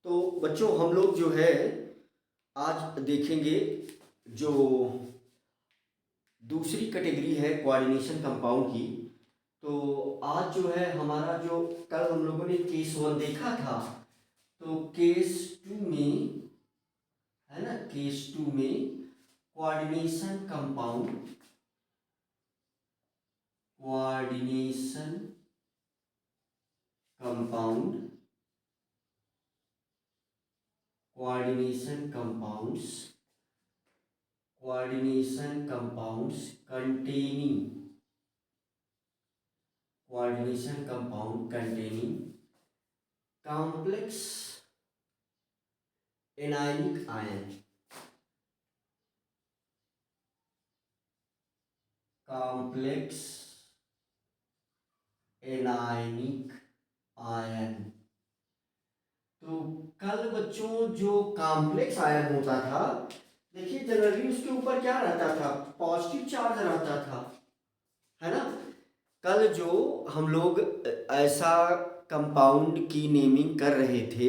तो बच्चों हम लोग जो है आज देखेंगे जो दूसरी कैटेगरी है कोऑर्डिनेशन कंपाउंड की। तो आज जो है हमारा जो कल हम लोगों ने केस वन देखा था, तो केस टू में है ना, केस टू में coordination compound coordination compound coordination compounds coordination compounds containing coordination compound containing complex anionic ion complex anionic ion। तो कल बच्चों जो कॉम्प्लेक्स आयन होता था, देखिए जनरली उसके ऊपर क्या रहता था, पॉजिटिव चार्ज रहता था, है ना। कल जो हम लोग ऐसा कंपाउंड की नेमिंग कर रहे थे,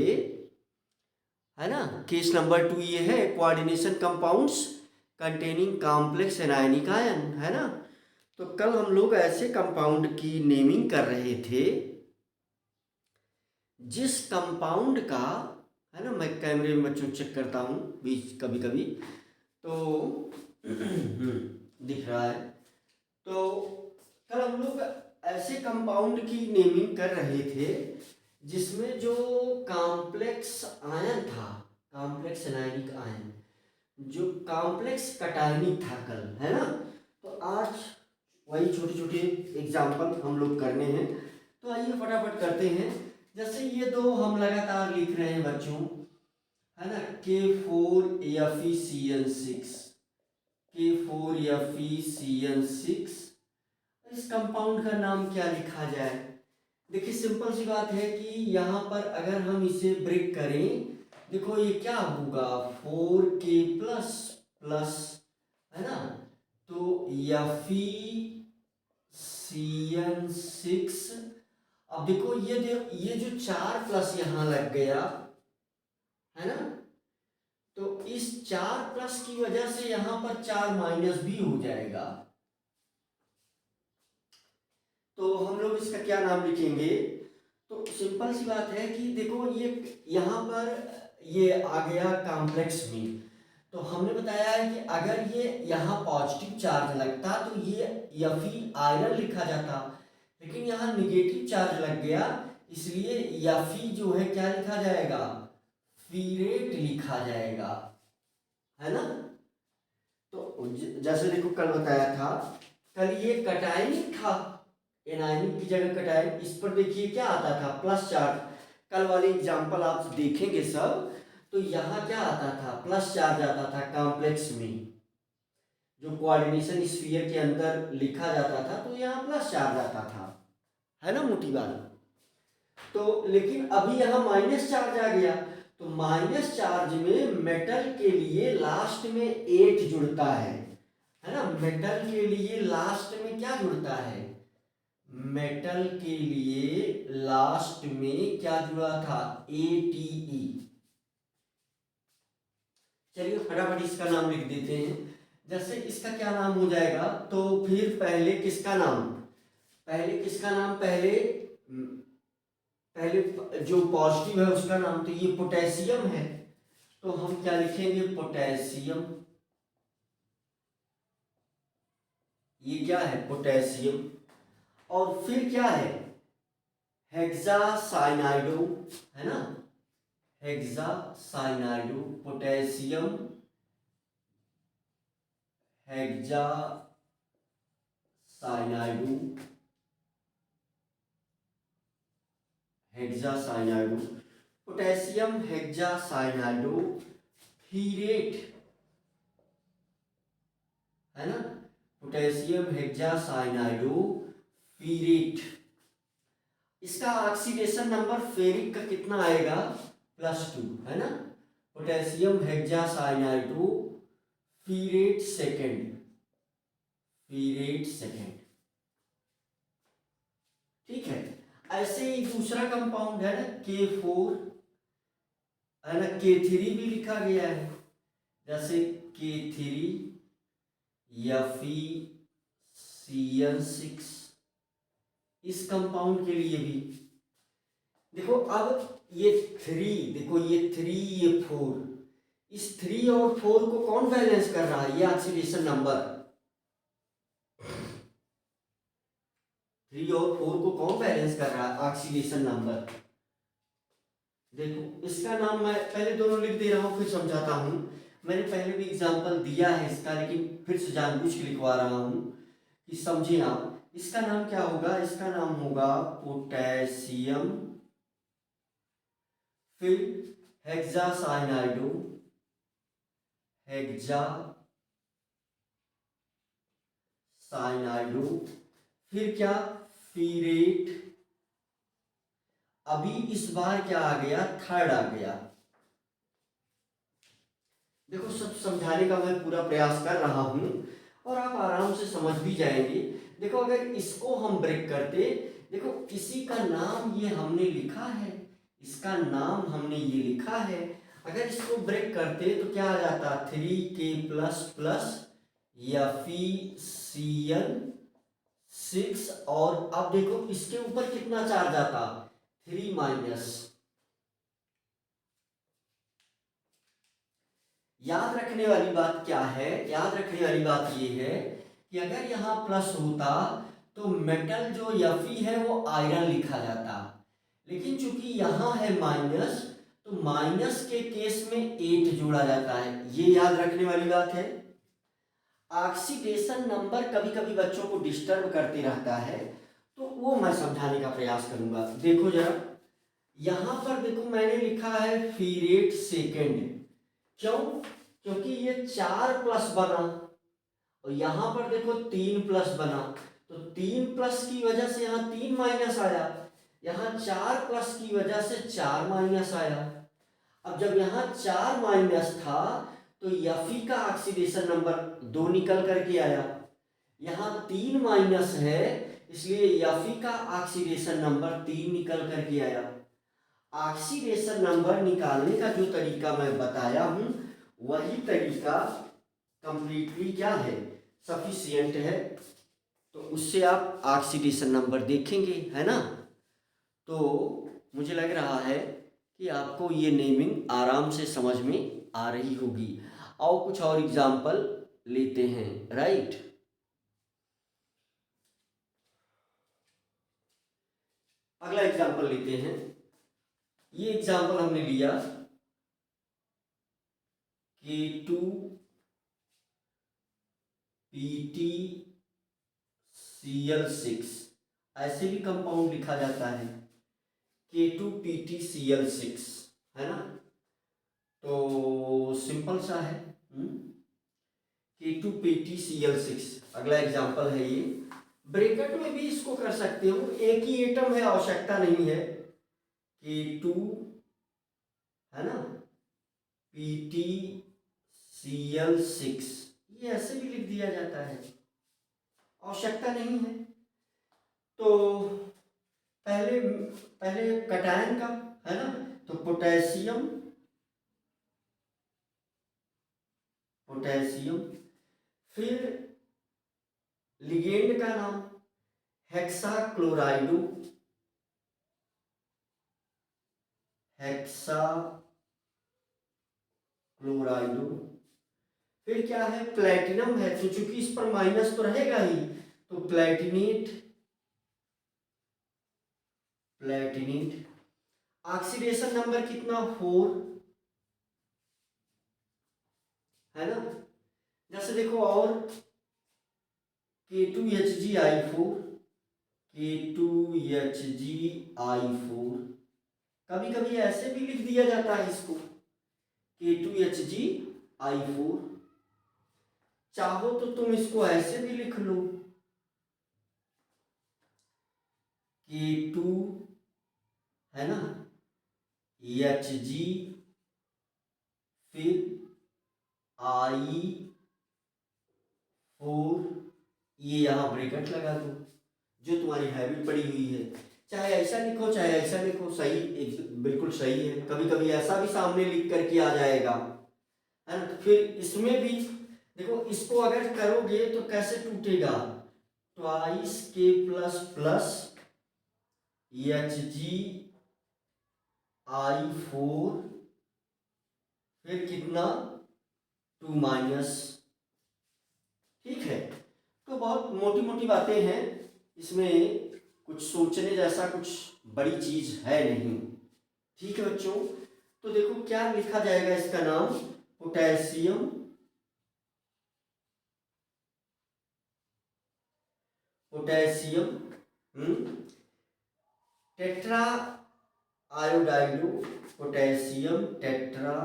है ना, केस नंबर 2 ये है coordination compounds containing complex anionic ion, है ना। तो कल हम लोग ऐसे कंपाउंड की नेमिंग कर रहे थे जिस कंपाउंड का, है ना, मैं कैमरे में बच्चों चेक करता हूँ बीच कभी कभी, तो दिख रहा है। तो कल हम लोग ऐसे कंपाउंड की नेमिंग कर रहे थे जिसमें जो कॉम्प्लेक्स आयन था, कॉम्प्लेक्स एनायनिक आयन, जो कॉम्प्लेक्स कटायनिक था कल, है ना। तो आज वही छोटे छोटे एग्जाम्पल हम लोग करने हैं। तो आइए फटाफट करते हैं। जैसे ये दो हम लगातार लिख रहे हैं बच्चों, है ना, K4FeCN6, K4FeCN6। इस कंपाउंड का नाम क्या लिखा जाए? देखिए सिंपल सी बात है कि यहाँ पर अगर हम इसे ब्रेक करें, देखो ये क्या होगा, 4K प्लस प्लस, है ना। तो FeCN6। अब देखो ये जो 4 प्लस यहाँ लग गया, है ना। तो इस 4 प्लस की वजह से यहाँ पर 4 माइनस भी हो जाएगा। तो हम लोग इसका क्या नाम लिखेंगे? तो सिंपल सी बात है कि देखो ये यहाँ पर ये आ गया कॉम्प्लेक्स में। तो हमने बताया है कि अगर ये यहाँ पॉजिटिव चार्ज लगता तो ये Fe आयरन लिखा जाता, लेकिन यहाँ निगेटिव चार्ज लग गया, इसलिए Fe जो है क्या लिखा जाएगा, फीरेट लिखा जाएगा, है ना। तो जैसे देखो कल बताया था, कल ये कटायनिक था, एनायनिक की जगह कटायन, इस पर देखिए क्या आता था, प्लस चार्ज। कल वाले एग्जाम्पल आप देखेंगे सब, तो यहाँ क्या आता था, प्लस चार्ज आता था कॉम्प्लेक्स में। जो कोऑर्डिनेशन स्फीयर के अंदर लिखा जाता था तो यहाँ प्लस चार्ज आता था, है ना, मोटी बात। तो लेकिन अभी यहाँ माइनस चार्ज आ गया, तो माइनस चार्ज में मेटल के लिए लास्ट में 8 जुड़ता है ना। मेटल के लिए लास्ट में क्या जुड़ता है, मेटल के लिए लास्ट में क्या जुड़ा था, ATE। चलिए फटाफट इसका नाम लिख देते हैं। जैसे इसका क्या नाम हो जाएगा, तो फिर पहले किसका नाम, पहले किसका नाम, पहले पहले जो पॉजिटिव है उसका नाम, तो ये पोटेशियम है, तो हम क्या लिखेंगे, पोटेशियम। ये क्या है, पोटेशियम। और फिर क्या है, हेक्सासाइनाइडो, है ना, हेक्सासाइनाइडो, पोटेशियम हेक्सासाइनाइडो, हेक्सासाइनाइडो, पोटेशियम हेक्सासाइनाइडो फीरेट, है ना, पोटेशियम हेक्सासाइनाइडो फीरेट। इसका ऑक्सीडेशन नंबर फेरिक का कितना आएगा, +2, है ना। पोटेशियम हेक्सासाइनाइडो फीरेट सेकेंड, फीरेट सेकेंड, ठीक है। ऐसे ही दूसरा कंपाउंड है ना, K4 है ना, K3 भी लिखा गया है, जैसे K3 FeCl6 इस कंपाउंड के लिए भी। देखो अब ये 3, देखो ये 3 ये 4, इस 3 और 4 को कौन बैलेंस कर रहा है? ये ऑक्सीडेशन नंबर। 3 और 4 को कौन बैलेंस कर रहा है? Oxidation number. देखो इसका नाम मैं पहले दोनों लिख दे रहा हूँ, फिर समझाता हूँ। मैंने पहले भी एग्जांपल दिया है इसका, लेकिन फिर से जानबूझ के लिखवा रहा हूँ कि समझिए आप। इसका नाम क्या होगा? इसका नाम होगा पोटेशियम, फिर हेक्सासाइनाइडो, हेक्सासाइनाइडो, फिर क्या? फीरेट। अभी इस बार क्या आ गया? थर्ड आ गया। देखो सब समझाने का मैं पूरा प्रयास कर रहा हूं और आप आराम से समझ भी जाएंगे। देखो अगर इसको हम ब्रेक करते, देखो इसी का नाम ये हमने लिखा है, इसका नाम हमने ये लिखा है। अगर इसको ब्रेक करते तो क्या आ जाता? 3K++ या FeCl6। और अब देखो इसके ऊपर कितना चार्ज आता? 3-। याद रखने वाली बात क्या है? याद रखने वाली बात ये है कि अगर यहाँ प्लस होता तो मेटल जो Fe है वो आयरन लिखा जाता, लेकिन चूंकि यहाँ है माइनस, तो माइनस के केस में 8 जोड़ा जाता है। ये याद रखने वाली बात है। ऑक्सीडेशन नंबर कभी कभी बच्चों को डिस्टर्ब करते रहता है, तो वो मैं समझाने का प्रयास करूंगा। देखो जरा, यहां पर देखो मैंने लिखा है फीरेट सेकेंड। क्यों? क्योंकि ये 4+ बना और यहां पर देखो 3+ बना, तो 3+ की वजह से यहाँ 3- आया, यहाँ 4+ की वजह से 4- आया। अब जब यहाँ 4- था तो Fe का ऑक्सीडेशन नंबर 2 निकल करके आया। यहाँ 3- है, इसलिए Fe का ऑक्सीडेशन नंबर 3 निकल करके आया। ऑक्सीडेशन नंबर निकालने का जो तरीका मैं बताया हूं, वही तरीका कंप्लीटली क्या है? सफिशियंट है। तो उससे आप ऑक्सीडेशन नंबर देखेंगे, है ना? तो मुझे लग रहा है कि आपको ये नेमिंग आराम से समझ में आ रही होगी। और कुछ और एग्जाम्पल लेते हैं, राइट? अगला एग्जाम्पल लेते हैं। ये एग्जाम्पल हमने लिया K2PtCl6, ऐसे भी कंपाउंड लिखा जाता है, K2PtCl6, है ना? तो सिंपल सा है। K2PtCl6 अगला एग्जाम्पल है ये। ब्रैकेट में भी इसको कर सकते हो, एक ही एटम है, आवश्यकता नहीं है। K2, है ना, PtCl6, ये ऐसे भी लिख दिया जाता है, आवश्यकता नहीं है। तो पहले पहले कटायन का, है ना, तो पोटेशियम, फिर लिगेंड का नाम हेक्साक्लोराइडो, फिर क्या है? प्लेटिनम है, तो चूंकि इस पर माइनस तो रहेगा ही, तो प्लेटिनेट। ऑक्सीडेशन नंबर कितना? 4, है ना? जैसे देखो और K2HgI4, कभी कभी ऐसे भी लिख दिया जाता है इसको, K2HgI4। चाहो तो तुम इसको ऐसे भी लिख लो, K2, है ना, Hg, फिर I4, ये यहां ब्रैकेट लगा दो, जो तुम्हारी हैबिट पड़ी हुई है। चाहे ऐसा लिखो चाहे ऐसा लिखो, सही बिल्कुल सही है। कभी कभी ऐसा भी सामने लिख करके आ जाएगा, है ना। तो फिर इसमें भी देखो, इसको अगर करोगे तो कैसे टूटेगा, ट्वाइस के प्लस प्लस एच जी आई फोर, फिर कितना, टू माइनस। ठीक है, तो बहुत मोटी मोटी बातें हैं इसमें, कुछ सोचने जैसा कुछ बड़ी चीज है नहीं। ठीक है बच्चों, तो देखो क्या लिखा जाएगा, इसका नाम पोटेशियम टेट्रा आयोडाइडो, पोटेशियम टेट्रा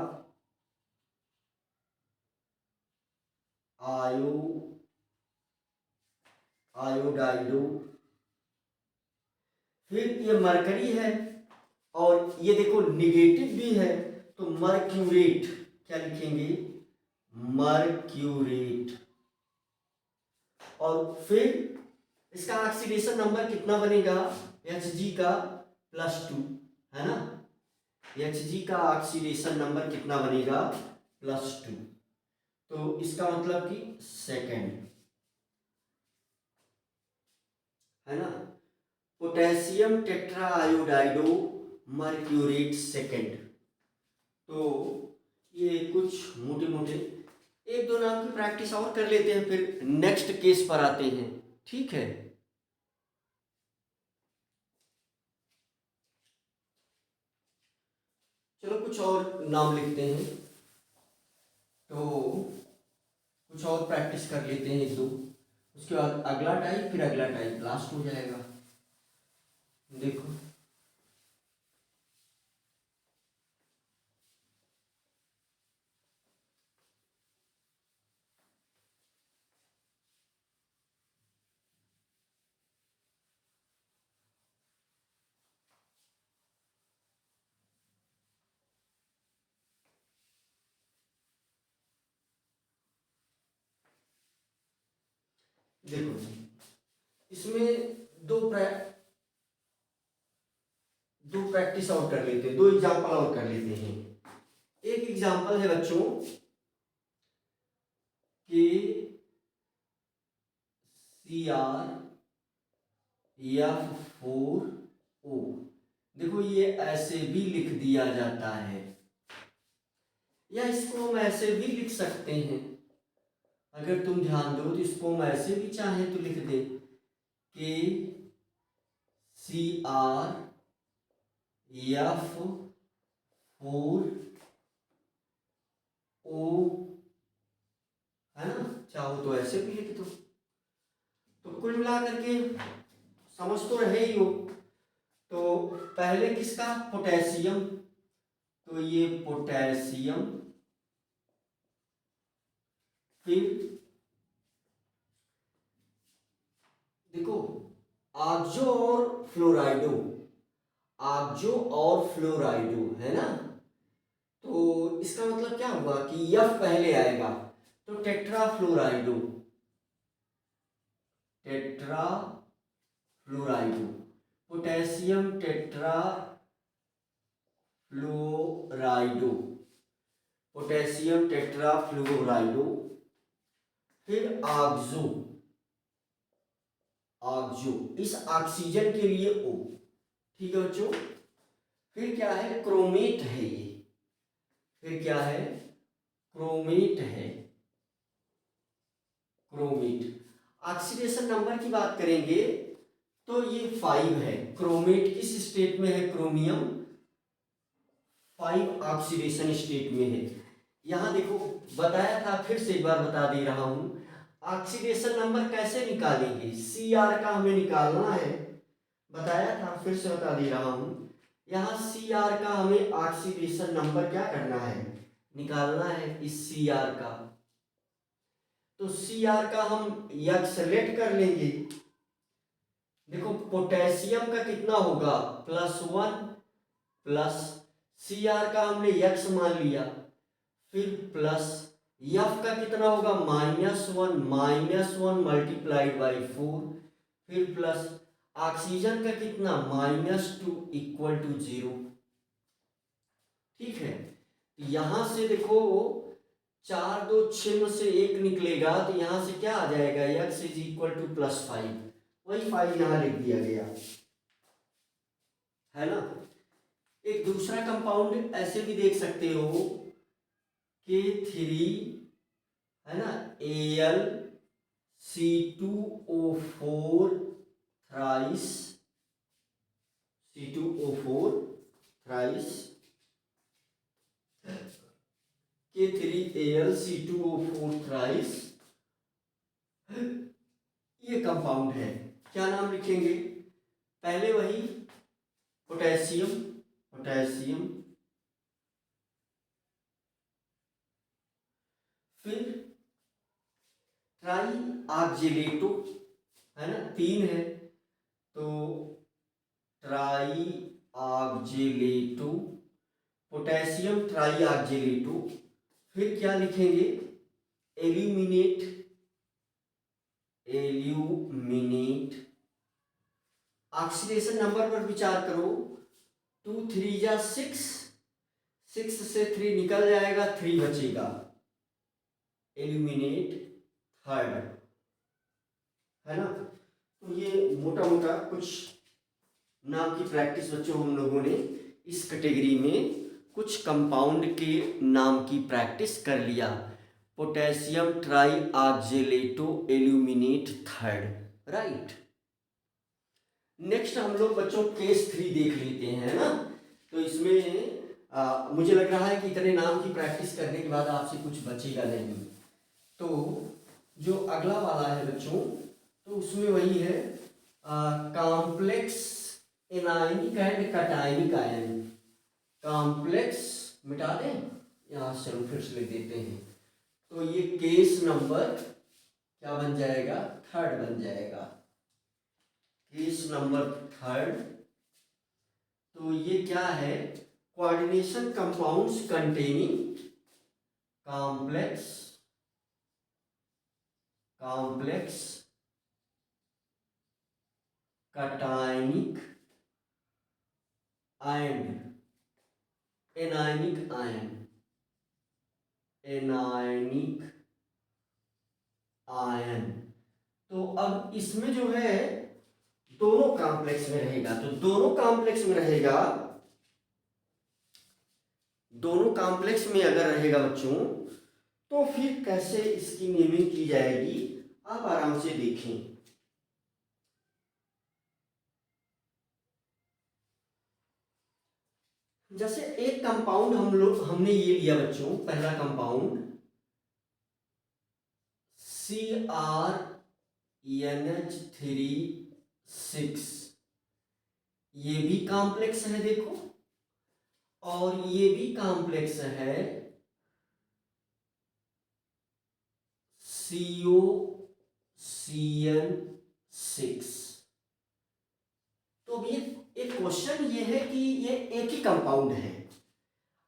आयोडाइडो। फिर ये मरकरी है, और ये देखो निगेटिव भी है, तो मर्क्यूरेट, क्या लिखेंगे, मर्क्यूरेट। और फिर इसका ऑक्सीडेशन नंबर कितना बनेगा, Hg का +2, है ना। Hg का ऑक्सीडेशन नंबर कितना बनेगा, +2। तो इसका मतलब कि सेकेंड, है ना। Potassium tetra iodido mercurate second. तो ये कुछ मोटे मोटे एक दो नाम की प्रैक्टिस और कर लेते हैं, फिर नेक्स्ट केस पर आते हैं। ठीक है, चलो कुछ और नाम लिखते हैं, तो कुछ और प्रैक्टिस कर लेते हैं एक दो, उसके बाद अगला टाइप, फिर अगला टाइप लास्ट हो जाएगा। देखो देखो इसमें दो प्रैक्टिस और कर लेते हैं, दो एग्जांपल और कर लेते हैं। एक एग्जांपल है बच्चों कि CrF4O, देखो ये ऐसे भी लिख दिया जाता है, या इसको हम ऐसे भी लिख सकते हैं। अगर तुम ध्यान दो तो इसको हम ऐसे भी चाहे तो लिख दे कि CrF4O, है ना। चाहो तो ऐसे भी लिख दो। तो कुल मिला करके समझ तो रहे ही हो। तो पहले किसका, पोटेशियम, तो ये पोटेशियम, फिर देखो ऑक्सो और फ्लोराइडो, ऑक्सो और फ्लोराइडो, है ना। तो इसका मतलब क्या हुआ कि F पहले आएगा, तो tetra fluorido, tetra fluorido, potassium tetra fluorido, potassium tetra fluorido, फिर ऑक्सो, ऑक्सो इस ऑक्सीजन के लिए O। ठीक है बच्चों, फिर क्या है, क्रोमेट है ये, फिर क्या है, क्रोमेट है, क्रोमेट। ऑक्सीडेशन नंबर की बात करेंगे तो ये 5 है, क्रोमेट किस स्टेट में है, क्रोमियम 5 ऑक्सीडेशन स्टेट में है। यहां देखो बताया था, फिर से एक बार बता दे रहा हूं, ऑक्सीडेशन नंबर कैसे निकालेंगे, Cr का हमें निकालना है, बताया था, फिर से बता दे रहा हूं। यहाँ Cr का हमें ऑक्सीडेशन नंबर क्या करना है, निकालना है इस Cr का। तो Cr का हम एक्सलेट कर लेंगे। देखो पोटेशियम का कितना होगा, +1 प्लस Cr का हमने x मान लिया, फिर प्लस F का कितना होगा, -1 -1 × 4, फिर प्लस ऑक्सीजन का कितना -2 = 0। ठीक है, यहां से देखो 4 2 6 में से 1 निकलेगा तो यहां से क्या आ जाएगा, x = +5, वही 5 यहां लिख दिया गया है ना। एक दूसरा कंपाउंड ऐसे भी देख सकते हो K3 है ना, Al thrice C2O4 thrice K3Al thrice, ये कंपाउंड है। क्या नाम लिखेंगे, पहले वही पोटेशियम, फिर ट्राई ऑक्जेलेटो है ना, 3 है तो try oxalato, potassium try oxalato. फिर क्या लिखेंगे, एल्यूमिनेट। ऑक्सीडेशन नंबर पर विचार करो, 2 3 जा 6, 6 से 3 निकल जाएगा, 3 बचेगा, एल्यूमिनेट थर्ड है ना। तो ये मोटा मोटा कुछ नाम की प्रैक्टिस बच्चों हम लोगों ने इस कैटेगरी में कुछ कंपाउंड के नाम की प्रैक्टिस कर लिया। Potassium try oxalato aluminate third, right. Next हम लोग बच्चों केस 3 देख लेते हैं ना। तो इसमें मुझे लग रहा है कि इतने नाम की प्रैक्टिस करने के बाद आपसे कुछ बचेगा नहीं। तो जो अगला वाला है बच्चों, तो उसमें वही है complex anionic and cationic ion. Complex मिटा दें, यहाँ से हम फिर से लिख देते हैं। तो ये केस नंबर क्या बन जाएगा, थर्ड बन जाएगा, केस नंबर थर्ड। तो ये क्या है, coordination compounds containing complex cationic and anionic ion. तो अब इसमें जो है दोनों कॉम्प्लेक्स में रहेगा, तो दोनों कॉम्प्लेक्स में अगर रहेगा बच्चों, तो फिर कैसे इसकी नेमिंग की जाएगी आप आराम से देखें। जैसे एक कंपाउंड हमने ये लिया बच्चों, पहला कंपाउंड CrNH3 ये भी कॉम्प्लेक्स है देखो, और ये भी कॉम्प्लेक्स है COCN6। तो ये एक क्वेश्चन ये है कि ये एक ही कंपाउंड है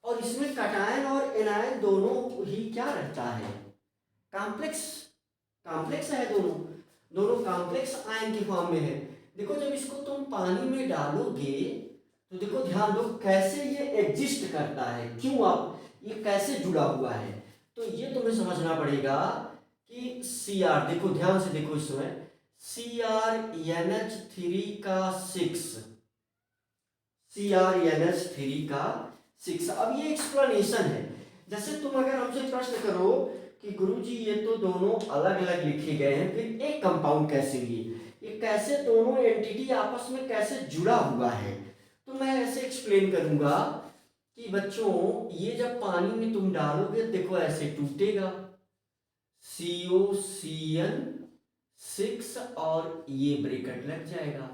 और इसमें कैटायन और एनायन दोनों ही क्या रहता है, कॉम्प्लेक्स है, दोनों कॉम्प्लेक्स आयन की फॉर्म में है। देखो जब इसको तुम पानी में डालोगे तो देखो ध्यान दो कैसे ये एग्जिस्ट करता है, क्यों आप ये कैसे जुड़ा हुआ है। तो ये तुम्हें समझना पड़ेगा कि Cr, देखो ध्यान से देखो इसमें CrNH3 का 6। अब ये एक्सप्लेनेशन है। जैसे तुम अगर हमसे प्रश्न करो कि गुरुजी ये तो दोनों अलग अलग लिखे गए हैं, फिर एक कंपाउंड कैसे लिए, ये कैसे दोनों एंटिटी आपस में कैसे जुड़ा हुआ है, तो मैं ऐसे एक्सप्लेन करूंगा कि बच्चों ये जब पानी में तुम डालोगे देखो ऐसे टूटेगा, COCN6 और ये ब्रैकेट लग जाएगा।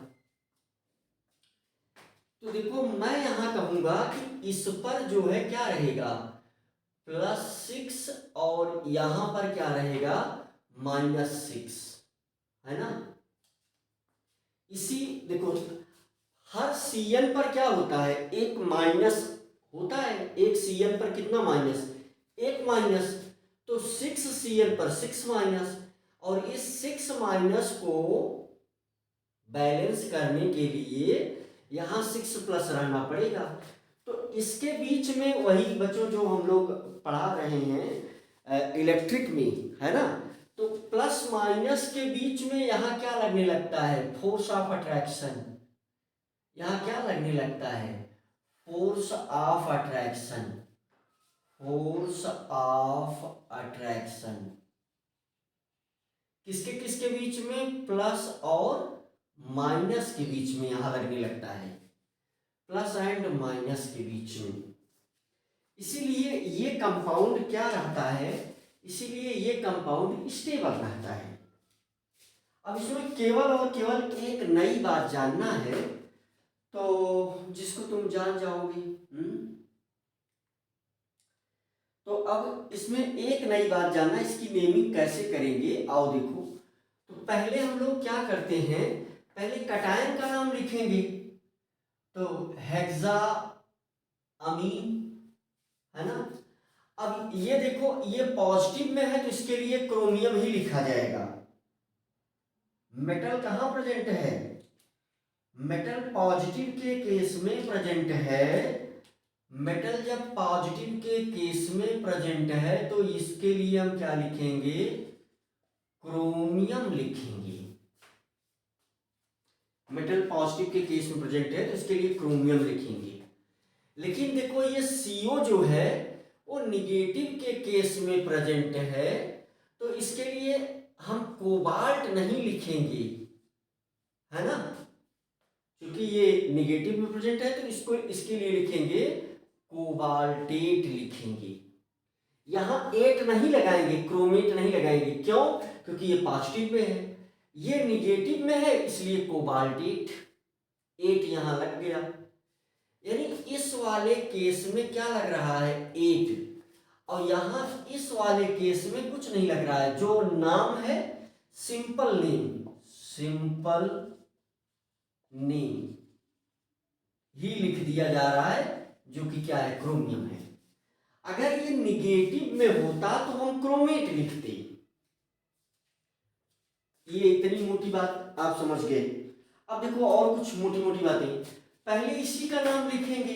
तो देखो मैं यहां कहूंगा कि इस पर जो है क्या रहेगा, +6 और यहां पर क्या रहेगा -6, है ना। इसी देखो हर Cn पर क्या होता है, एक माइनस होता है, एक Cn पर कितना माइनस, एक माइनस, तो 6 Cn पर 6 माइनस, और इस 6 माइनस को बैलेंस करने के लिए यहाँ 6 प्लस रहना पड़ेगा। तो इसके बीच में वही बच्चों जो हम लोग पढ़ा रहे हैं इलेक्ट्रिक में, है ना, तो प्लस माइनस के बीच में यहाँ क्या लगने लगता है, फोर्स ऑफ अट्रैक्शन। यहाँ क्या लगने लगता है, force of attraction, force of attraction. किसके किसके बीच में, प्लस और माइनस के बीच में यहाँ लगने लगता है, प्लस एंड माइनस के बीच में। इसीलिए ये कंपाउंड क्या रहता है, इसीलिए ये कंपाउंड स्टेबल रहता है। अब इसमें केवल और केवल एक नई बात जानना है, तो जिसको तुम जान जाओगे। तो अब इसमें एक नई बात जानना, इसकी नेमिंग कैसे करेंगे, आओ देखो। तो पहले हम लोग क्या करते हैं, पहले कटायन का नाम लिखेंगे। तो हेक्सा अमीन, है ना। अब ये देखो, ये पॉजिटिव में है तो इसके लिए क्रोमियम ही लिखा जाएगा। मेटल कहाँ प्रेजेंट है, मेटल पॉजिटिव के केस में प्रेजेंट है। मेटल जब पॉजिटिव के केस में प्रेजेंट है तो इसके लिए हम क्या लिखेंगे, क्रोमियम लिखेंगे। मेटल पॉजिटिव के केस में प्रेजेंट है तो इसके लिए क्रोमियम लिखेंगे। लेकिन देखो ये CO जो है वो निगेटिव के केस में प्रेजेंट है तो इसके लिए हम कोबाल्ट नहीं लिखेंगे, है ना, क्योंकि ये निगेटिव में प्रेजेंट है तो इसको इसके लिए लिखेंगे कोबाल्टेट लिखेंगे। यहां एट नहीं लगाएंगे, क्रोमेट नहीं लगाएंगे, क्यों, क्योंकि ये पॉजिटिव में है, ये निगेटिव में है, इसलिए कोबाल्टेट, एट यहां लग गया। यानी इस वाले केस में क्या लग रहा है, एट, और यहां इस वाले केस में कुछ नहीं लग रहा है। जो नाम है सिंपल नेम, सिंपल नेम ही लिख दिया जा रहा है, जो कि क्या है, क्रोमियम है। अगर ये निगेटिव में होता तो हम क्रोमेट लिखते। ये इतनी मोटी बात आप समझ गए। अब देखो और कुछ मोटी मोटी बातें, पहले इसी का नाम लिखेंगे।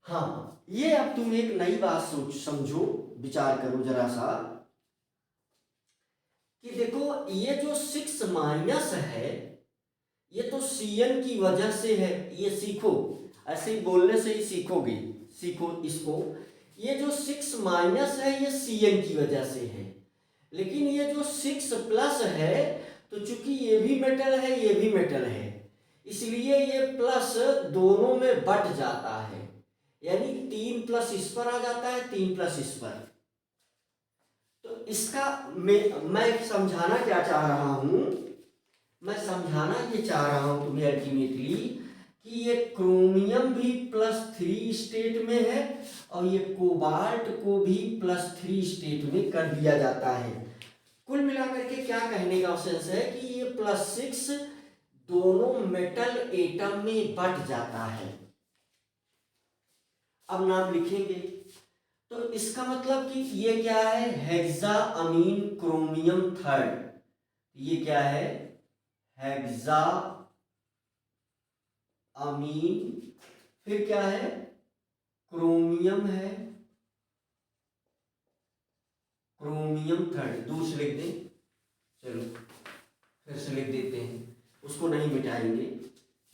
हाँ, ये अब तुम एक नई बात सोच समझो, विचार करो जरा सा, कि देखो ये जो 6 माइनस है ये तो Cn की वजह से है। ये सीखो, ऐसे ही बोलने से ही सीखोगे, सीखो इसको। ये जो 6 माइनस है ये Cn की वजह से है, लेकिन ये जो 6 प्लस है तो चूंकि ये भी मेटल है ये भी मेटल है, इसलिए ये प्लस दोनों में बट जाता है। यानी 3 प्लस इस पर आ जाता है, 3 प्लस इस पर। तो इसका मैं समझाना क्या चाह रहा हूं, मैं समझाना ये चाह रहा हूं तुम्हें अल्टीमेटली, कि ये क्रोमियम भी +3 स्टेट में है और ये कोबाल्ट को भी +3 स्टेट में कर दिया जाता है। कुल मिलाकर के क्या कहने का सेंस है कि ये +6 दोनों मेटल एटम में बट जाता है। अब नाम लिखेंगे तो इसका मतलब कि ये क्या है, हेक्सा अमीन क्रोमियम थर्ड। ये क्या है, हेक्सा अमीन, फिर क्या है, क्रोमियम है, क्रोमियम थर्ड। दूर से लिख दें, चलो फिर से लिख देते हैं, उसको नहीं मिटाएंगे,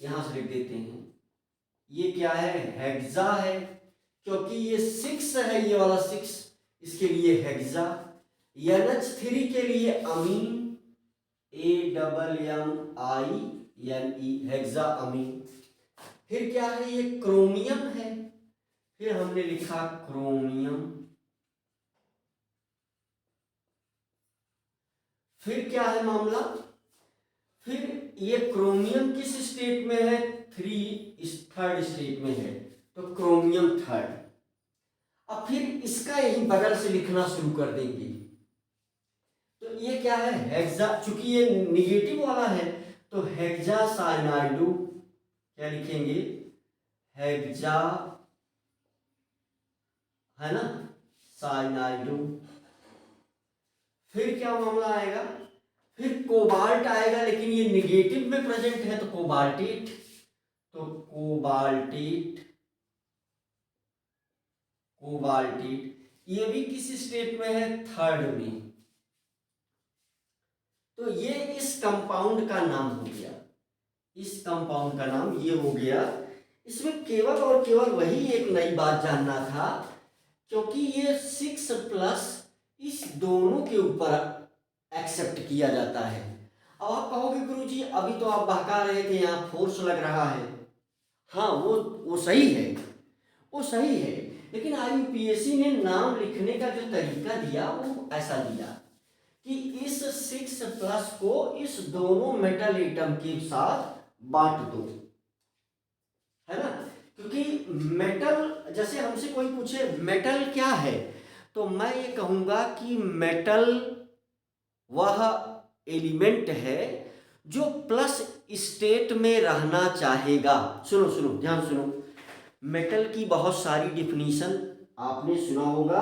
यहां से लिख देते हैं। ये क्या है, हेक्सा है, क्योंकि ये 6 है, ये वाला 6, इसके लिए हेक्सा। NH3 के लिए अमीन, AMMINE, हेक्सा अमीन। फिर क्या है, ये क्रोमियम है, फिर हमने लिखा क्रोमियम। फिर क्या है मामला, फिर ये क्रोमियम किस स्टेट में है, थर्ड स्टेट में है, तो क्रोमियम थर्ड। अब फिर इसका यही बगल से लिखना शुरू कर देंगे। तो ये क्या है, हेक्सा, चूंकि ये निगेटिव वाला है तो हेक्सा साइनाइडो, क्या लिखेंगे, हेक्सा, है ना, साइनाइडो। फिर क्या मामला आएगा, फिर कोबाल्ट आएगा, लेकिन ये निगेटिव में प्रेजेंट है तो कोबाल्टेट, तो कोबाल्टेट, कोबाल्टेट ये भी किस स्टेट में है, थर्ड में। तो ये इस कंपाउंड का नाम हो गया, इस कंपाउंड का नाम ये हो गया। इसमें केवल और केवल वही एक नई बात जानना था, क्योंकि ये 6+ इस दोनों के ऊपर एक्सेप्ट किया जाता है। अब आप कहोगे गुरुजी अभी तो आप बहका रहे थे, यहाँ फोर्स लग रहा है। हाँ वो सही है, वो सही है, लेकिन IUPAC ने नाम लिखने का जो तरीका दिया वो ऐसा दिया कि इस 6+ को इस दोनों मेटल एटम के साथ बांट दो, है ना। क्योंकि मेटल, जैसे हमसे कोई पूछे मेटल क्या है, तो मैं ये कहूंगा कि मेटल वह एलिमेंट है जो प्लस स्टेट में रहना चाहेगा। सुनो सुनो ध्यान सुनो, मेटल की बहुत सारी डिफिनीशन आपने सुना होगा,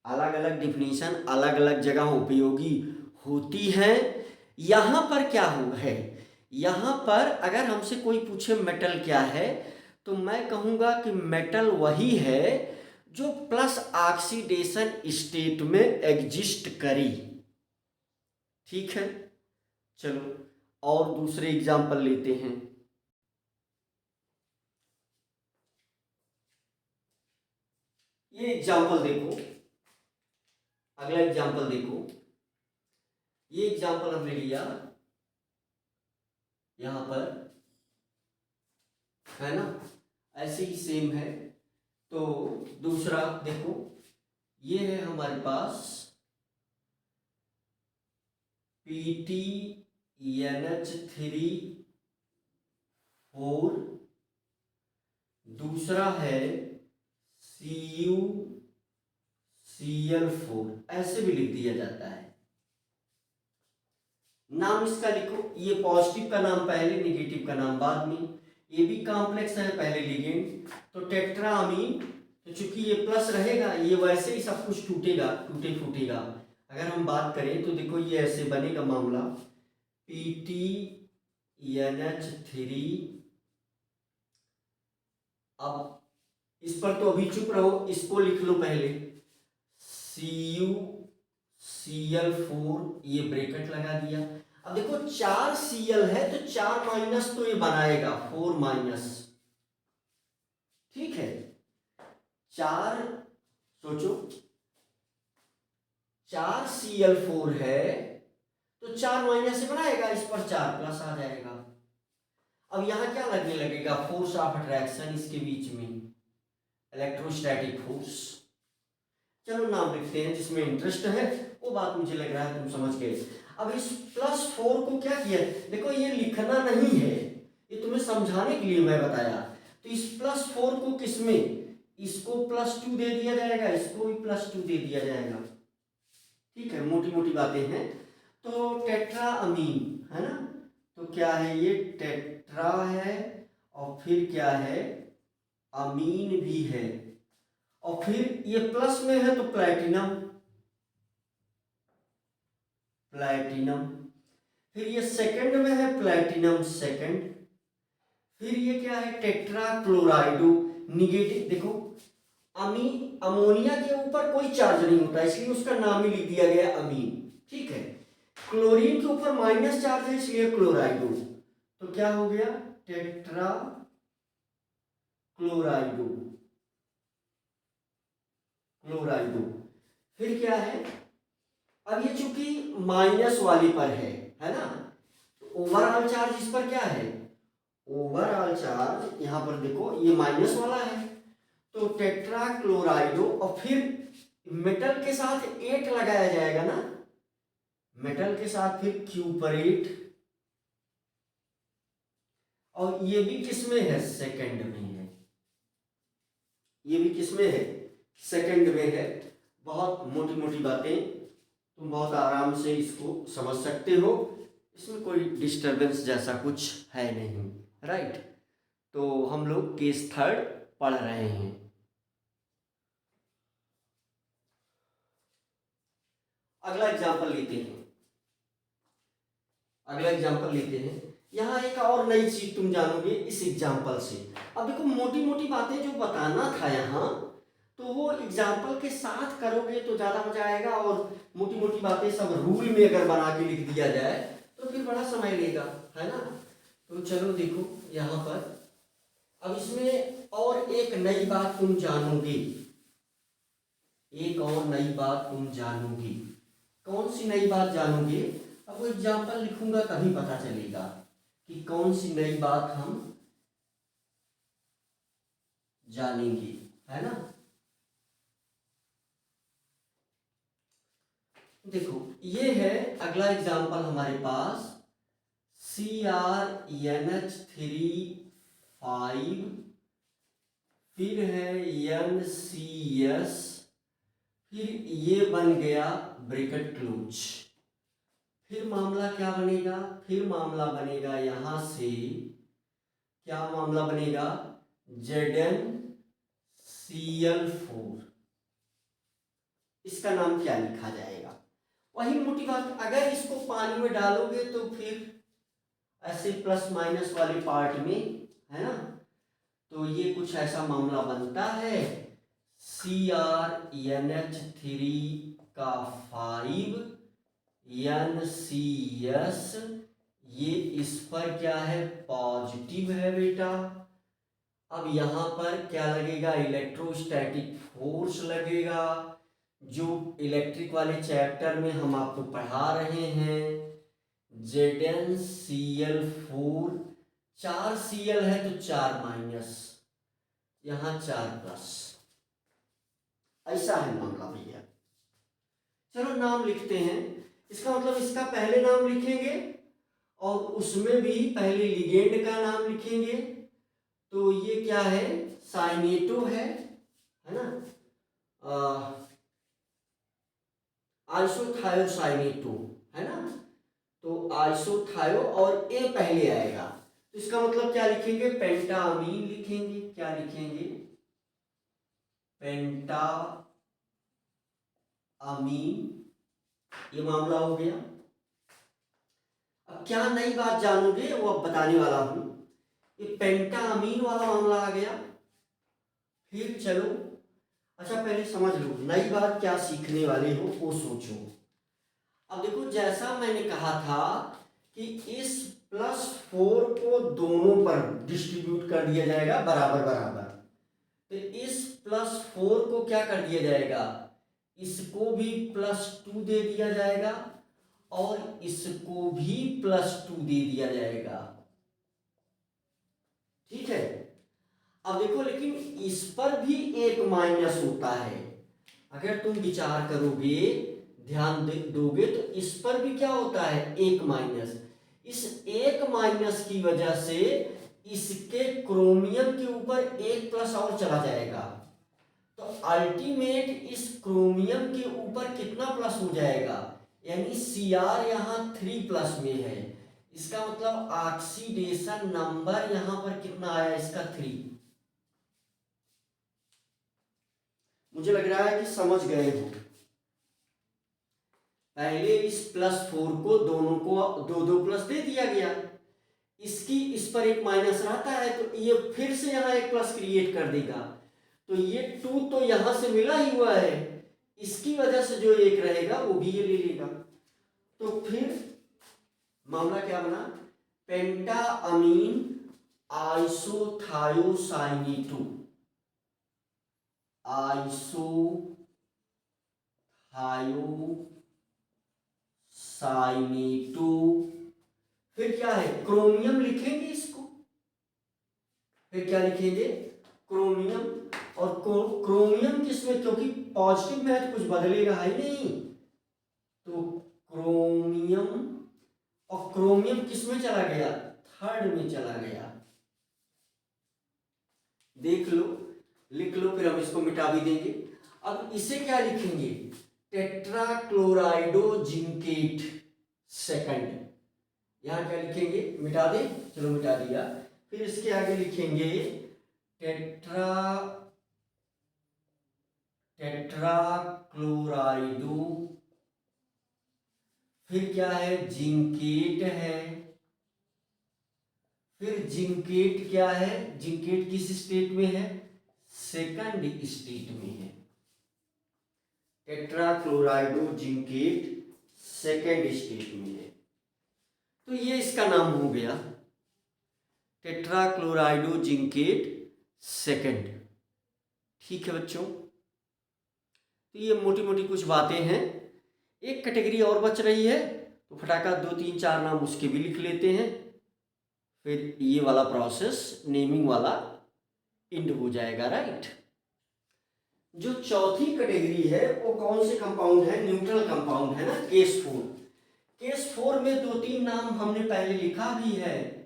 अलग अलग डिफिनीशन अलग अलग जगह उपयोगी होती है। यहाँ पर क्या है, यहाँ पर अगर हमसे कोई पूछे मेटल क्या है, तो मैं कहूँगा कि मेटल वही है जो प्लस ऑक्सीडेशन स्टेट में एग्जिस्ट करी। ठीक है, चलो और दूसरे एग्जाम्पल लेते हैं। ये एग्जाम्पल देखो, अगला एग्जाम्पल देखो, ये एग्जाम्पल हमने लिया यहां पर, है ना, ऐसे ही सेम है। तो दूसरा देखो, ये है हमारे पास PTNH3 4, दूसरा है CuCl4, ऐसे भी लिख दिया जाता है। नाम इसका लिखो, ये पॉजिटिव का नाम पहले, नेगेटिव का नाम बाद में। ये भी कॉम्प्लेक्स है, पहले लिगेंड, तो टेट्रामीन, तो चूंकि ये प्लस रहेगा, ये वैसे ही सब कुछ टूटेगा, टूटे फूटेगा। अगर हम बात करें तो देखो ये ऐसे बनेगा मामला, PTNH3, अब इस पर तो अभी चुप रहो, इसको लिख लो पहले, CuCl4, ये ब्रैकेट लगा दिया। अब देखो 4 Cl है तो 4 माइनस तो ये बनाएगा 4 माइनस, ठीक है। 4, सोचो 4 Cl4 है तो 4 माइनस से बनाएगा, इस पर 4 प्लस आ जाएगा। अब यहां क्या लगने लगेगा, फोर्स ऑफ अट्रैक्शन इसके बीच में, इलेक्ट्रोस्टैटिक फोर्स। चलो नाम लिखते हैं, जिसमें इंटरेस्ट है वो बात मुझे लग रहा है तुम समझ गए। अब इस +4 को क्या किया, देखो ये लिखना नहीं है, ये तुम्हें समझाने के लिए मैं बताया। तो इस +4 को किसमें, इसको +2 दे दिया जाएगा, इसको भी +2 दे दिया जाएगा, ठीक है, मोटी मोटी बातें हैं। तो टेट्रा अमीन है ना, तो क्या है ये, टेट्रा है और फिर क्या है, अमीन भी है, और फिर ये प्लस में है तो प्लैटिनम, प्लैटिनम, फिर ये सेकंड में है प्लैटिनम सेकंड, फिर ये क्या है, टेट्रा क्लोराइडो, निगेटिव। देखो अमोनिया के ऊपर कोई चार्ज नहीं होता, इसलिए उसका नाम ही लिख दिया गया अमीन, ठीक है। क्लोरीन के ऊपर माइनस चार्ज है, इसलिए क्लोराइडो, तो क्या हो गया, टेट्रा क्लोराइडो, क्लोराइडो। फिर क्या है, अब ये चूंकि माइनस वाली पर है ना, तो ओवरऑल चार्ज इस पर क्या है, ओवरऑल चार्ज यहां पर देखो ये माइनस वाला है, तो टेट्रा क्लोराइडो, और फिर मेटल के साथ 8 लगाया जाएगा ना, मेटल के साथ फिर क्यूपरेट, और ये भी किसमें है, सेकंड में है, ये भी किसमें है, सेकंड में है। बहुत मोटी मोटी बातें, तुम बहुत आराम से इसको समझ सकते हो, इसमें कोई डिस्टरबेंस जैसा कुछ है नहीं, राइट। तो हम लोग केस थर्ड पढ़ रहे हैं। अगला एग्जांपल लेते हैं, अगला एग्जाम्पल लेते हैं। यहाँ एक और नई चीज तुम जानोगे इस एग्जाम्पल से। अब देखो मोटी मोटी बातें जो बताना था यहाँ, तो वो एग्जाम्पल के साथ करोगे तो ज़्यादा मजा आएगा, और मोटी मोटी बातें सब रूल में अगर बना के लिख दिया जाए तो फिर बड़ा समय लेगा, है ना। तो चलो देखो यहाँ पर, अब इसमें और एक नई बात तुम जानोगे, एक और नई बात तुम जानोगे। कौन सी नई बात जानोगे? अब वो एग्जाम्पल लिखूंगा तभी पता चलेगा कि कौन सी नई बात हम जानेंगे, है ना। देखो ये है अगला एग्जाम्पल हमारे पास, CrNH3 फिर है NCS, फिर ये बन गया ब्रैकेट क्लोज। फिर मामला क्या बनेगा? फिर मामला बनेगा यहां से, क्या मामला बनेगा? ZnCl4। इसका नाम क्या लिखा जाएगा? वही मोटी बात, अगर इसको पानी में डालोगे तो फिर ऐसे प्लस माइनस वाले पार्ट में, है ना, तो ये कुछ ऐसा मामला बनता है, CrNH3 का 5 NCS, ये इस पर क्या है? पॉजिटिव है बेटा। अब यहाँ पर क्या लगेगा? इलेक्ट्रोस्टैटिक फोर्स लगेगा, जो इलेक्ट्रिक वाले चैप्टर में हम आपको पढ़ा रहे हैं। ZnCl4, 4 Cl है तो 4 माइनस, यहाँ 4 प्लस, ऐसा है मामला भैया। चलो नाम लिखते हैं। इसका मतलब इसका पहले नाम लिखेंगे और उसमें भी पहले लिगेंड का नाम लिखेंगे। तो ये क्या है? साइनेटो है ना, आइसोथायोसाइनेटो, है ना। तो आइसोथायो और ए पहले आएगा, तो इसका मतलब क्या लिखेंगे? पेंटामीन लिखेंगे। क्या लिखेंगे? पेंटामीन। ये मामला हो गया। अब क्या नई बात जानोगे वो अब बताने वाला हूं। ये पेंटामीन वाला मामला आ गया। फिर चलो, अच्छा पहले समझ लो नई बात क्या सीखने वाले हो वो सोचो। अब देखो जैसा मैंने कहा था कि इस +4 को दोनों पर डिस्ट्रीब्यूट कर दिया जाएगा बराबर बराबर, तो इस +4 को क्या कर दिया जाएगा? इसको भी +2 दे दिया जाएगा और इसको भी +2 दे दिया जाएगा, ठीक है। अब देखो लेकिन इस पर भी एक माइनस होता है। अगर तुम विचार करोगे, ध्यान दोगे तो इस पर भी क्या होता है? एक माइनस। इस एक माइनस की वजह से इसके क्रोमियम के ऊपर एक प्लस और चला जाएगा, तो अल्टीमेट इस क्रोमियम के ऊपर कितना प्लस हो जाएगा? यानी Cr यहाँ 3+ में है, इसका मतलब ऑक्सीडेशन नंबर यहां पर कितना आया? इसका 3। मुझे लग रहा है कि समझ गए हो। पहले इस +4 को दोनों को दो दो प्लस दे दिया गया, इसकी इस पर एक माइनस रहता है तो ये फिर से यहाँ एक प्लस क्रिएट कर देगा, तो ये 2 तो यहां से मिला ही हुआ है, इसकी वजह से जो एक रहेगा वो भी ये ले लेगा। तो फिर मामला क्या बना? पेंटाअमीन आइसोथायोसाइनेटो, आइसोथायोसाइनेटो। फिर क्या है? क्रोमियम लिखेंगे इसको। फिर क्या लिखेंगे? क्रोमियम। और क्रोमियम किसमें? क्योंकि पॉजिटिव में है तो कुछ बदलेगा ही नहीं, तो क्रोमियम, और क्रोमियम किसमें चला गया? थर्ड में चला गया। देख लो, लिख लो, फिर हम इसको मिटा भी देंगे। अब इसे क्या लिखेंगे? टेट्राक्लोराइडो जिंकेट सेकंड। यहां क्या लिखेंगे? मिटा दे, चलो मिटा दिया। फिर इसके आगे लिखेंगे टेट्राक्लोराइडो फिर क्या है, जिंकेट है। फिर जिंकेट क्या है, जिंकेट किस स्टेट में है, सेकंड स्टेट में है। टेट्राक्लोराइडो जिंकेट सेकंड स्टेट में है। तो ये इसका नाम हो गया, टेट्राक्लोराइडो जिंकेट सेकंड। ठीक है बच्चों, तो ये मोटी मोटी कुछ बातें हैं। एक कैटेगरी और बच रही है, तो फटाका 2 3 4 नाम उसके भी लिख लेते हैं, फिर ये वाला प्रोसेस नेमिंग वाला इंड हो जाएगा, राइट। जो चौथी कैटेगरी है वो कौन से कंपाउंड है, न्यूट्रल कंपाउंड है ना, केस 4। केस 4 में 2 3 नाम हमने पहले लिखा भी है।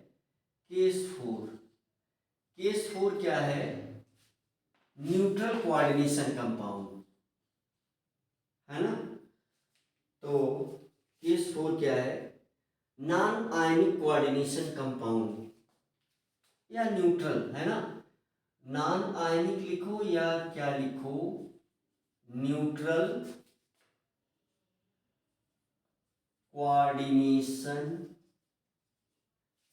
केस 4, केस 4 क्या है, न्यूट्रल कोऑर्डिनेशन कंपाउंड है ना। तो केस 4 क्या है, नॉन आयनिक कोऑर्डिनेशन कंपाउंड या न्यूट्रल है ना। नॉन आयनिक लिखो या क्या लिखो, न्यूट्रल कोऑर्डिनेशन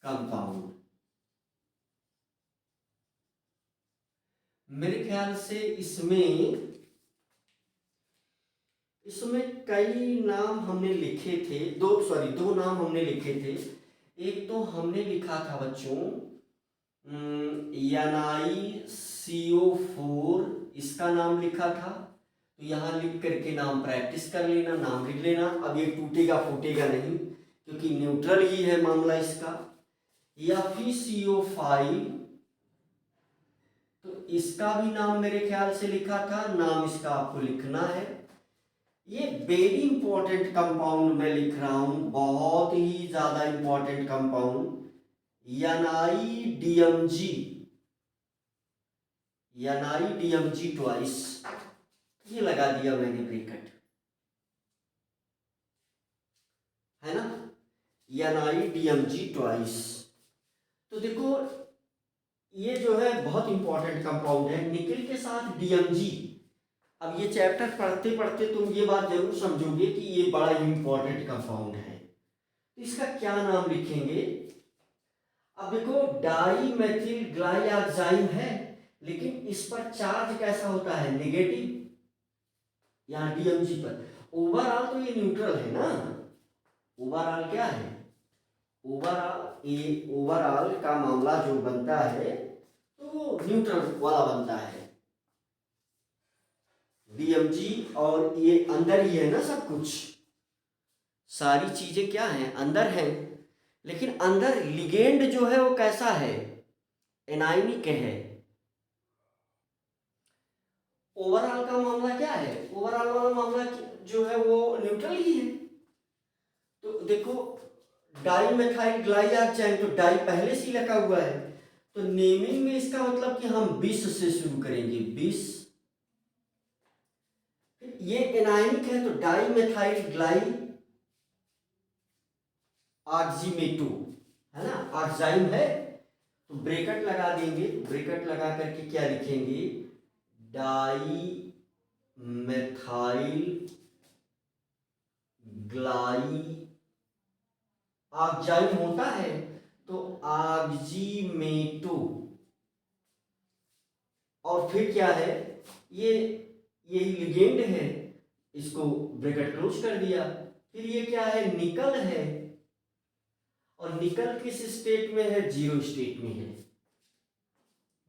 कंपाउंड। मेरे ख्याल से इसमें कई नाम हमने लिखे थे, दो नाम हमने लिखे थे। एक तो हमने लिखा था बच्चों NiCO4, इसका नाम लिखा था। तो यहाँ लिख करके नाम प्रैक्टिस कर लेना, नाम लिख लेना। अब ये टूटेगा फूटेगा नहीं, क्योंकि न्यूट्रल ही है मामला इसका। या फिर CO5, तो इसका भी नाम मेरे ख्याल से लिखा था, नाम इसका आपको लिखना है। ये वेरी इंपॉर्टेंट कंपाउंड मैं लिख रहा हूं, बहुत ही ज्यादा इंपॉर्टेंट कंपाउंड, NiDMG ट्वाइस, ये लगा दिया मैंने ब्रैकेट, है ना, NiDMG ट्वाइस। तो देखो ये जो है बहुत इंपॉर्टेंट कंपाउंड है, निकल के साथ DMG। अब ये चैप्टर पढ़ते पढ़ते तुम ये बात जरूर समझोगे कि ये बड़ा इंपॉर्टेंट कंपाउंड है। तो इसका क्या नाम लिखेंगे, अब देखो डाई मेथिल ग्लाइऑक्साइड है, लेकिन इस पर चार्ज कैसा होता है, नेगेटिव, यहाँ DMG पर। ओवरऑल तो ये न्यूट्रल है ना, ओवरऑल क्या है, ओवरऑल का मामला जो बनता है तो न्यूट्रल वाला बनता है DMG। और ये अंदर ही है ना, सब कुछ सारी चीजें क्या हैं, अंदर हैं। लेकिन अंदर लिगेंड जो है वो कैसा है, एनायनिक है। ओवरऑल का मामला क्या है, ओवरऑल वाला मामला जो है वो न्यूट्रल ही है। तो देखो डाई मेथाइल ग्लाइऑक्साइड, तो डाई पहले से ही लगा हुआ है, तो नेमिंग में इसका मतलब कि हम 20 से शुरू करेंगे, 20। ये एनायनिक है तो डाई मेथाइल ग्लाई ऑक्सीमेटो है ना, ऑक्साइड है, तो ब्रैकेट लगा देंगे। ब्रैकेट लगा करके क्या लिखेंगे, डाई मेथाइल ग्लाई ऑक्साइड होता है तो ऑक्सीमेटो। और फिर क्या है, ये लिगेंड है, इसको ब्रैकेट क्लोज कर दिया। फिर ये क्या है, निकल है, और निकल किस स्टेट में है, जीरो स्टेट में है।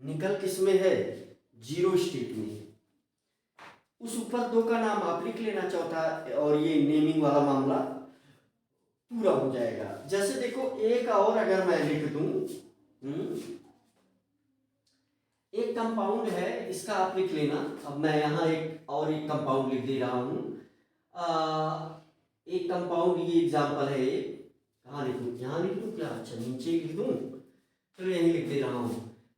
निकल किस में है, जीरो स्टेट में है। उस ऊपर दो का नाम आप लिख लेना चौथा, और ये नेमिंग वाला मामला पूरा हो जाएगा। जैसे देखो एक और अगर मैं लिख दूं, एक कंपाउंड है, इसका आप लिख लेना। अब मैं यहाँ एक कंपाउंड लिख दे रहा हूं। एक कंपाउंड, ये एग्जांपल है, कहाँ लिखूं, यहाँ लिख दूं क्या, अच्छा नीचे लिख दूं, चलो यहीं लिख दे रहा हूं।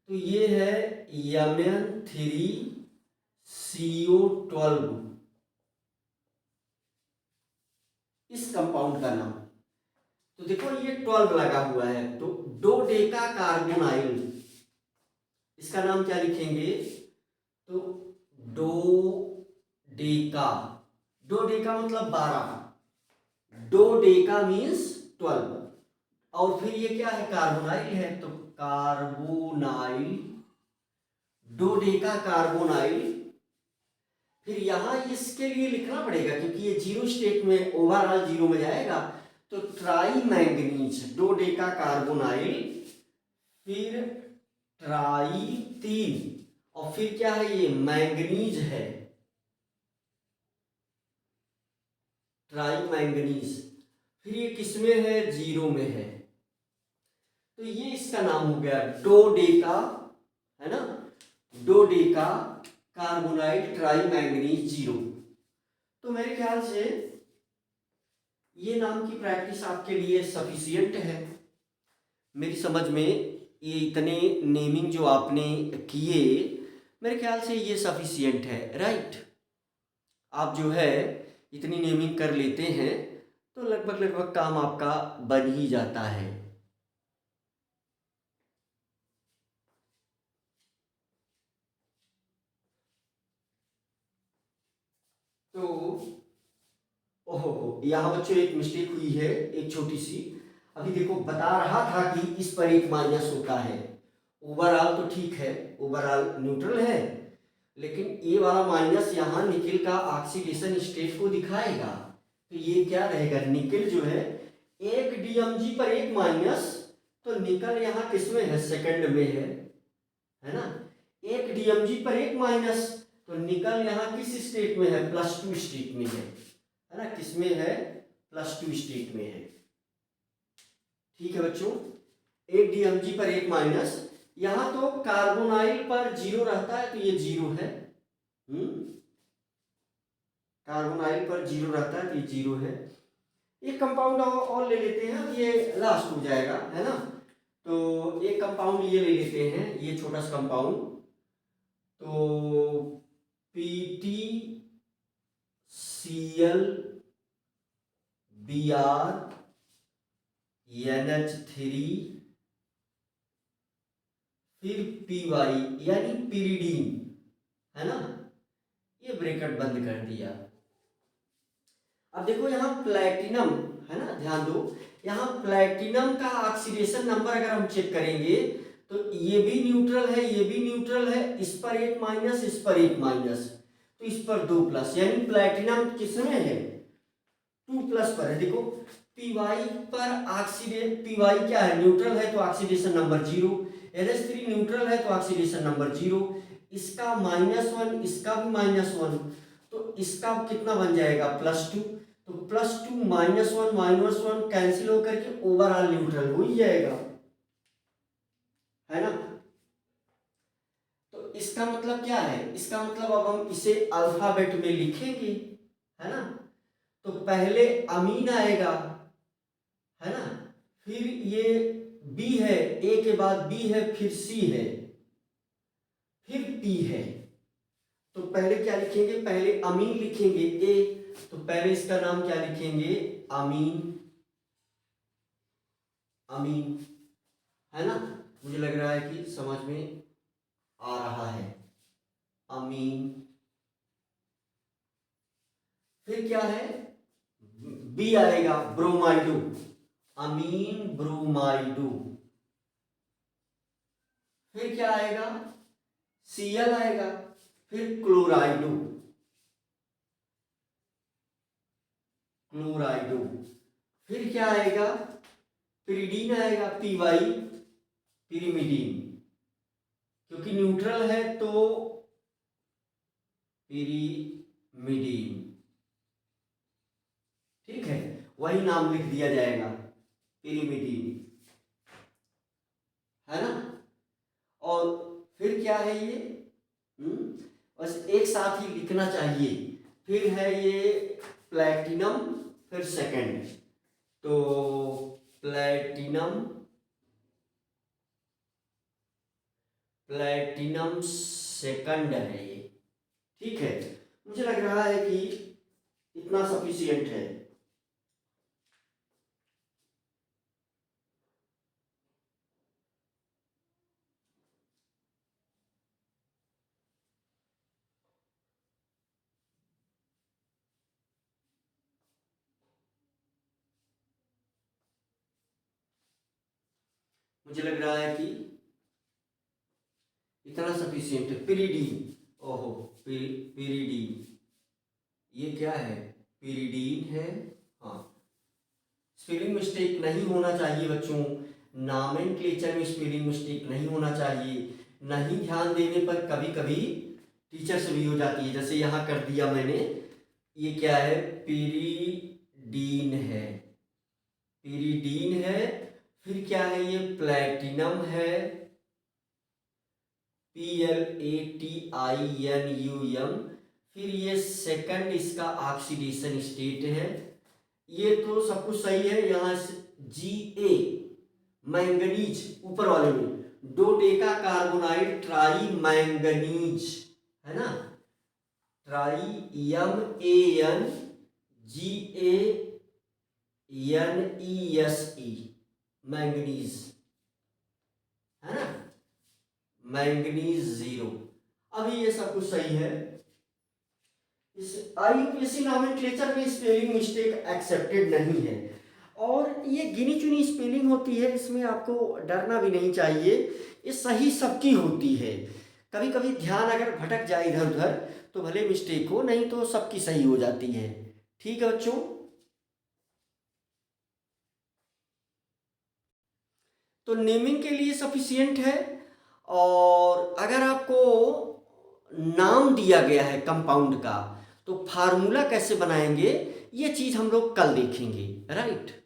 तो ये है Mn3CO12, इस कंपाउंड का नाम। तो देखो ये 12 लगा हुआ है, तो डोडेका कार्बोनाइल, इसका नाम क्या लिखेंगे, तो डोडेका मतलब 12, डोडेका मीन्स 12। और फिर ये क्या है, कार्बोनाइल है, तो कार्बोनाइल, डोडेका कार्बोनाइल। फिर यहां इसके लिए लिखना पड़ेगा क्योंकि ये जीरो स्टेट में, ओवरऑल जीरो में जाएगा, तो ट्राई मैंगनीज, डोडेका कार्बोनाइल, फिर ट्राई 3, और फिर क्या है, ये मैंगनीज है, ट्राई मैंगनीज। फिर ये किसमें है, जीरो में है, तो ये इसका नाम हो गया डोडेका, है ना, डोडेका कार्बोनाइल ट्राई मैंगनीज जीरो। तो मेरे ख्याल से ये नाम की प्रैक्टिस आपके लिए सफिशियंट है। मेरी समझ में ये इतने नेमिंग जो आपने किए, मेरे ख्याल से ये सफिशियंट है, राइट। आप जो है इतनी नेमिंग कर लेते हैं तो लगभग लगभग काम आपका बन ही जाता है। तो ओहो, यहाँ बच्चों एक मिस्टेक हुई है, एक छोटी सी। अभी देखो, बता रहा था कि इस पर एक माइनस होता है, ओवरऑल तो ठीक है, ओवरऑल न्यूट्रल है, लेकिन ये वाला माइनस यहाँ निकेल का ऑक्सीडेशन स्टेट को दिखाएगा। तो ये क्या रहेगा, निकेल जो है एक डीएमजी पर एक माइनस, तो निकल यहाँ किसमें है, सेकंड में है ना। एक डीएमजी पर एक माइनस, तो निकल यहाँ किस स्टेट में है, +2 स्टेट में है ना, किसमें है, +2 स्टेट में है। ठीक है बच्चों, एक डीएमजी पर एक माइनस, यहां तो कार्बोनाइल पर जीरो रहता है, तो ये जीरो है, कार्बोनाइल पर जीरो रहता है, तो ये जीरो है। एक कंपाउंड और ले लेते हैं, ये लास्ट हो जाएगा, है ना। तो एक कंपाउंड ये ले लेते हैं, ये छोटा सा कंपाउंड, तो PTCl Br NH3, फिर Py यानी पिरिडीन, है ना, ये ब्रैकेट बंद कर दिया। अब देखो यहाँ प्लैटिनम है ना, ध्यान दो, यहाँ प्लैटिनम का ऑक्सीडेशन नंबर अगर हम चेक करेंगे तो ये भी न्यूट्रल है, ये भी न्यूट्रल है, इस पर एक माइनस, इस पर एक माइनस, तो इस पर 2 प्लस, यानी प्लैटिनम किसमें है, 2+ पर है। देखो पीवाई पर पीवाई क्या है, न्यूट्रल है, तो ऑक्सीडेशन नंबर 0, NH3 न्यूट्रल है, तो ऑक्सीडेशन नंबर 0, इसका -1, इसका भी -1, तो इसका कितना बन जाएगा, +2, तो +2 -1 कैंसिल होकर के ओवरऑल न्यूट्रल हो ही जाएगा, है ना। तो इसका मतलब क्या है, इसका मतलब अब हम इसे अल्फाबेट में लिखेंगे, है ना। तो पहले अमीन आएगा, है ना, फिर ये बी है, ए के बाद बी है, फिर सी है, फिर पी है। तो पहले क्या लिखेंगे, पहले अमीन लिखेंगे, ए, तो पहले इसका नाम क्या लिखेंगे, अमीन, अमीन, है ना। मुझे लग रहा है कि समझ में आ रहा है, अमीन। फिर क्या है, बी आएगा, ब्रोमाइडो, अमीन ब्रोमाइडो। फिर क्या आएगा, Cl आएगा, फिर क्लोराइडो, क्लोराइडो। फिर क्या आएगा, पिरिडीन आएगा, Py, पिरिमिडीन, क्योंकि न्यूट्रल है तो पिरिमिडीन, ठीक है, वही नाम लिख दिया जाएगा, पिरिमिडीन, है ना। और फिर क्या है ये, बस एक साथ ही लिखना चाहिए। फिर है ये प्लैटिनम, फिर सेकंड, तो प्लैटिनम, प्लैटिनम सेकंड है ये, ठीक है। मुझे लग रहा है कि इतना सफिशियंट है। मुझे लग रहा है कि इतना सफिशियंट है। पिरिडीन, ओहो पिरिडीन, ये क्या है? पिरिडीन है। हाँ, स्पेलिंग मिस्टेक नहीं होना चाहिए बच्चों, नॉमेनक्लेचर में स्पेलिंग मिस्टेक नहीं होना चाहिए। नहीं ध्यान देने पर कभी कभी टीचर से भी हो जाती है, जैसे यहाँ कर दिया मैंने। ये क्या है? पिरिडीन है, पिरिडीन है। फिर क्या है? ये प्लैटिनम है, PLATINUM। फिर ये सेकंड इसका ऑक्सीडेशन स्टेट है। ये तो सब कुछ सही है। यहाँ से Ga मैंगनीज ऊपर वाले में, डोडेका कार्बोनाइड ट्राई मैंगनीज है ना, ट्राई MANGANESE मैंगनीज है ना, मैंगनीज 0। अभी ये सब कुछ सही है। इस IUPAC नॉमेनक्लेचर में स्पेलिंग मिस्टेक एक्सेप्टेड नहीं है, और ये गिनी चुनी स्पेलिंग होती है, इसमें आपको डरना भी नहीं चाहिए, ये सही सबकी होती है। कभी कभी ध्यान अगर भटक जाए इधर उधर तो भले मिस्टेक हो, नहीं तो सबकी सही हो जाती है। ठीक है बच्चों, तो नेमिंग के लिए सफिशियंट है। और अगर आपको नाम दिया गया है कंपाउंड का, तो फार्मूला कैसे बनाएंगे ये चीज़ हम लोग कल देखेंगे, राइट।